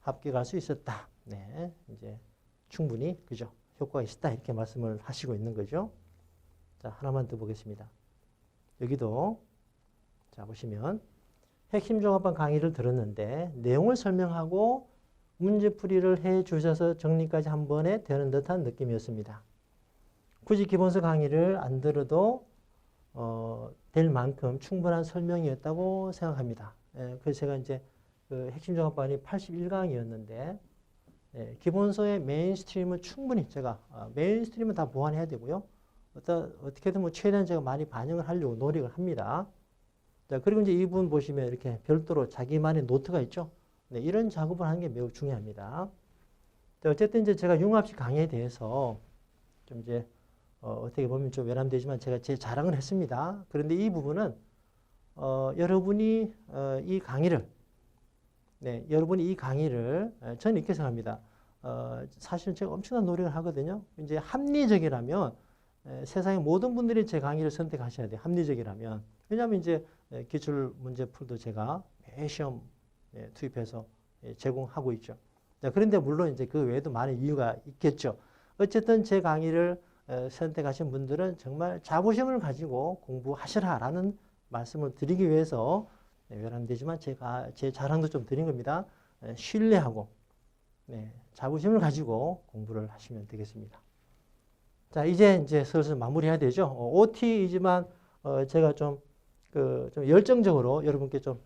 합격할 수 있었다. 네, 이제 충분히, 그죠? 효과가 있었다. 이렇게 말씀을 하시고 있는 거죠. 자, 하나만 더 보겠습니다. 여기도, 자, 보시면, 핵심 종합반 강의를 들었는데, 내용을 설명하고 문제 풀이를 해 주셔서 정리까지 한 번에 되는 듯한 느낌이었습니다. 굳이 기본서 강의를 안 들어도 될 만큼 충분한 설명이었다고 생각합니다. 그래서 제가 이제 그 핵심 종합반이 81강이었는데 기본서의 메인스트림은 충분히 제가 메인스트림은 다 보완해야 되고요. 어떻게든 뭐 최대한 제가 많이 반영을 하려고 노력을 합니다. 자, 그리고 이제 이 부분 보시면 이렇게 별도로 자기만의 노트가 있죠. 네, 이런 작업을 하는 게 매우 중요합니다. 자, 어쨌든 이제 제가 융합식 강의에 대해서 좀 이제 어떻게 보면 좀 외람되지만 제가 제 자랑을 했습니다. 그런데 이 부분은 여러분이 이 강의를 저는 이렇게 생각합니다. 사실은 제가 엄청난 노력을 하거든요. 이제 합리적이라면 세상의 모든 분들이 제 강의를 선택하셔야 돼요. 합리적이라면. 왜냐하면 이제 기출 문제 풀도 제가 매 시험 투입해서 제공하고 있죠. 자, 그런데 물론 이제 그 외에도 많은 이유가 있겠죠. 어쨌든 제 강의를 선택하신 분들은 정말 자부심을 가지고 공부하시라라는 말씀을 드리기 위해서 외람되지만 제가 제 자랑도 좀 드린 겁니다. 신뢰하고 자부심을 가지고 공부를 하시면 되겠습니다. 자, 이제 슬슬 마무리해야 되죠. OT이지만 제가 좀 열정적으로 여러분께 좀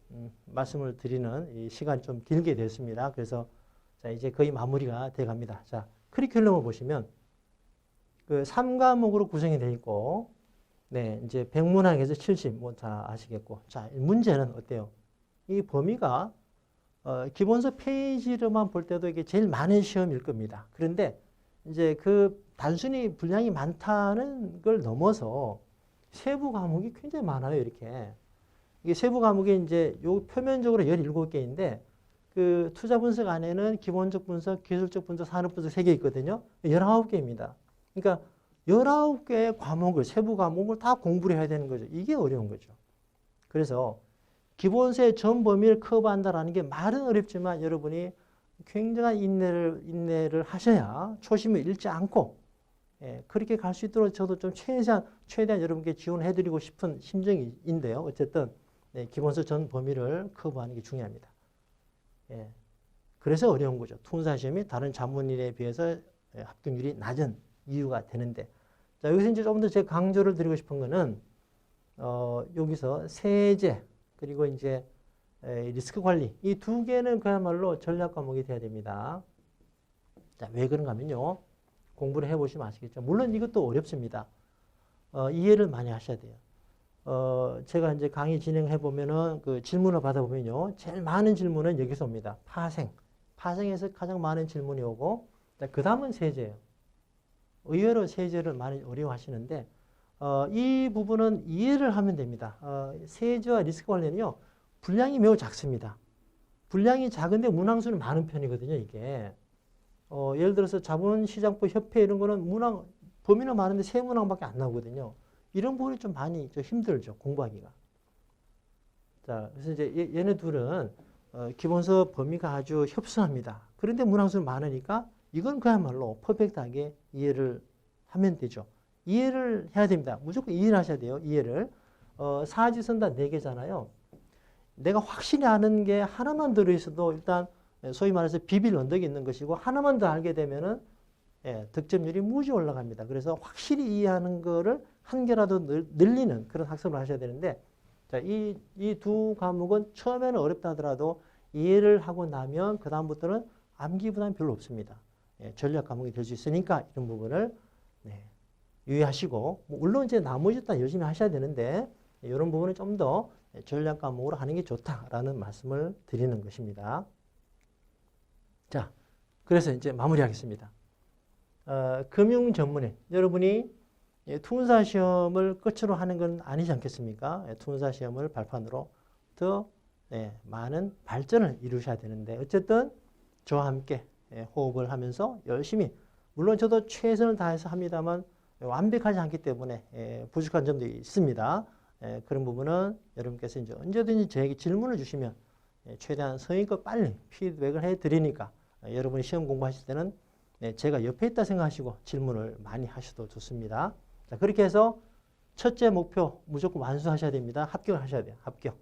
말씀을 드리는 이 시간이 좀 길게 됐습니다. 그래서 자, 이제 거의 마무리가 돼 갑니다. 자, 커리큘럼을 보시면 그 3과목으로 구성이 되어 있고, 네, 이제 100문항에서 70, 뭐 다 아시겠고. 자, 문제는 어때요? 이 범위가 기본서 페이지로만 볼 때도 이게 제일 많은 시험일 겁니다. 그런데 이제 그 단순히 분량이 많다는 걸 넘어서 세부 과목이 굉장히 많아요, 이렇게. 이게 세부 과목이 이제 요 표면적으로 17개인데 그 투자 분석 안에는 기본적 분석, 기술적 분석, 산업 분석 3개 있거든요. 19개입니다. 그러니까 19개의 과목을, 세부 과목을 다 공부를 해야 되는 거죠. 이게 어려운 거죠. 그래서 기본서의 전 범위를 커버한다라는 게 말은 어렵지만 여러분이 굉장한 인내를 하셔야 초심을 잃지 않고 그렇게 갈 수 있도록 저도 좀 최대한 여러분께 지원해 드리고 싶은 심정인데요. 어쨌든 기본서 전 범위를 커버하는 게 중요합니다. 그래서 어려운 거죠. 투혼사 시험이 다른 자문일에 비해서 합격률이 낮은 이유가 되는데, 자, 여기서 이제 조금 더 제가 강조를 드리고 싶은 거는 여기서 세제 그리고 이제 리스크 관리 이 2개는 그야말로 전략 과목이 돼야 됩니다. 자, 왜 그런가 하면요. 공부를 해보시면 아시겠죠. 물론 이것도 어렵습니다. 이해를 많이 하셔야 돼요. 제가 이제 강의 진행해 보면은 그 질문을 받아보면요. 제일 많은 질문은 여기서 옵니다. 파생에서 가장 많은 질문이 오고, 그 다음은 세제예요. 의외로 세제를 많이 어려워하시는데, 이 부분은 이해를 하면 됩니다. 세제와 리스크 관리는요, 분량이 매우 작습니다. 분량이 작은데 문항수는 많은 편이거든요, 이게. 예를 들어서 자본시장법 협회 이런 거는 범위는 많은데 3문항밖에 안 나오거든요. 이런 부분이 좀 많이 좀 힘들죠, 공부하기가. 자, 그래서 이제 얘네 둘은 기본서 범위가 아주 협소합니다. 그런데 문항수는 많으니까 이건 그야말로 퍼펙트하게 이해를 하면 되죠. 이해를 해야 됩니다. 무조건 이해를 하셔야 돼요, 이해를. 사지선 다 4개잖아요. 내가 확실히 아는 게 하나만 들어있어도 일단 소위 말해서 비빌 언덕이 있는 것이고 하나만 더 알게 되면은 득점률이 무지 올라갑니다. 그래서 확실히 이해하는 거를 한 개라도 늘리는 그런 학습을 하셔야 되는데, 자, 이 두 과목은 처음에는 어렵다 하더라도 이해를 하고 나면 그 다음부터는 암기 부담이 별로 없습니다. 전략 과목이 될 수 있으니까 이런 부분을 유의하시고, 물론 이제 나머지 다 열심히 하셔야 되는데 이런 부분은 좀 더 전략 과목으로 하는 게 좋다라는 말씀을 드리는 것입니다. 자, 그래서 이제 마무리하겠습니다. 금융 전문의 여러분이 투혼사 시험을 끝으로 하는 건 아니지 않겠습니까? 투혼사 시험을 발판으로 더 많은 발전을 이루셔야 되는데, 어쨌든 저와 함께 호흡을 하면서 열심히, 물론 저도 최선을 다해서 합니다만 완벽하지 않기 때문에 부족한 점도 있습니다. 그런 부분은 여러분께서 이제 언제든지 저에게 질문을 주시면 최대한 성의껏 빨리 피드백을 해드리니까 여러분이 시험 공부하실 때는 제가 옆에 있다 생각하시고 질문을 많이 하셔도 좋습니다. 자, 그렇게 해서 첫째 목표 무조건 완수하셔야 됩니다. 합격을 하셔야 돼요. 합격.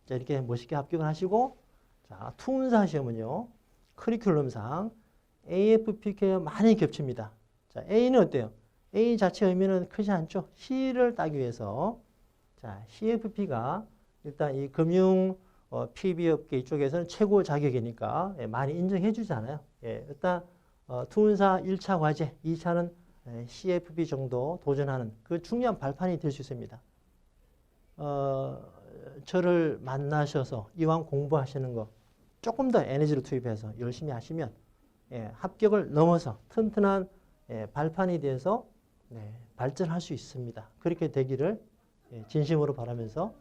자, 이렇게 멋있게 합격을 하시고, 자, 투혼사 시험은요, 커리큘럼상 AFPK 많이 겹칩니다. 자, A는 어때요? A 자체 의미는 크지 않죠? C를 따기 위해서. 자, CFP가 일단 이 금융 PB업계 이쪽에서는 최고 자격이니까 많이 인정해 주잖아요. 일단 투혼사 1차 과제, 2차는 CFP 정도 도전하는 그 중요한 발판이 될 수 있습니다. 저를 만나셔서 이왕 공부하시는 거 조금 더 에너지를 투입해서 열심히 하시면 합격을 넘어서 튼튼한 발판이 돼서 발전할 수 있습니다. 그렇게 되기를 진심으로 바라면서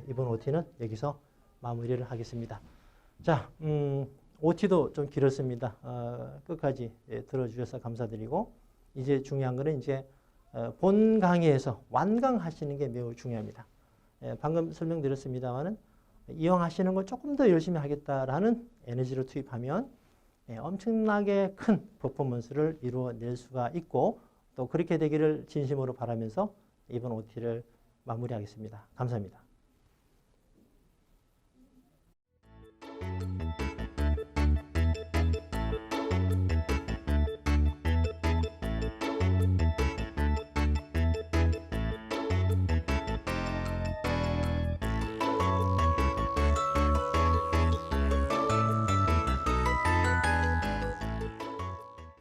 이번 OT는 여기서 마무리를 하겠습니다. 자, OT도 좀 길었습니다. 끝까지 들어주셔서 감사드리고, 이제 중요한 거는 이제 본 강의에서 완강하시는 게 매우 중요합니다. 방금 설명드렸습니다만은 이왕 하시는 걸 조금 더 열심히 하겠다라는 에너지를 투입하면 엄청나게 큰 퍼포먼스를 이루어낼 수가 있고, 또 그렇게 되기를 진심으로 바라면서 이번 OT를 마무리하겠습니다. 감사합니다.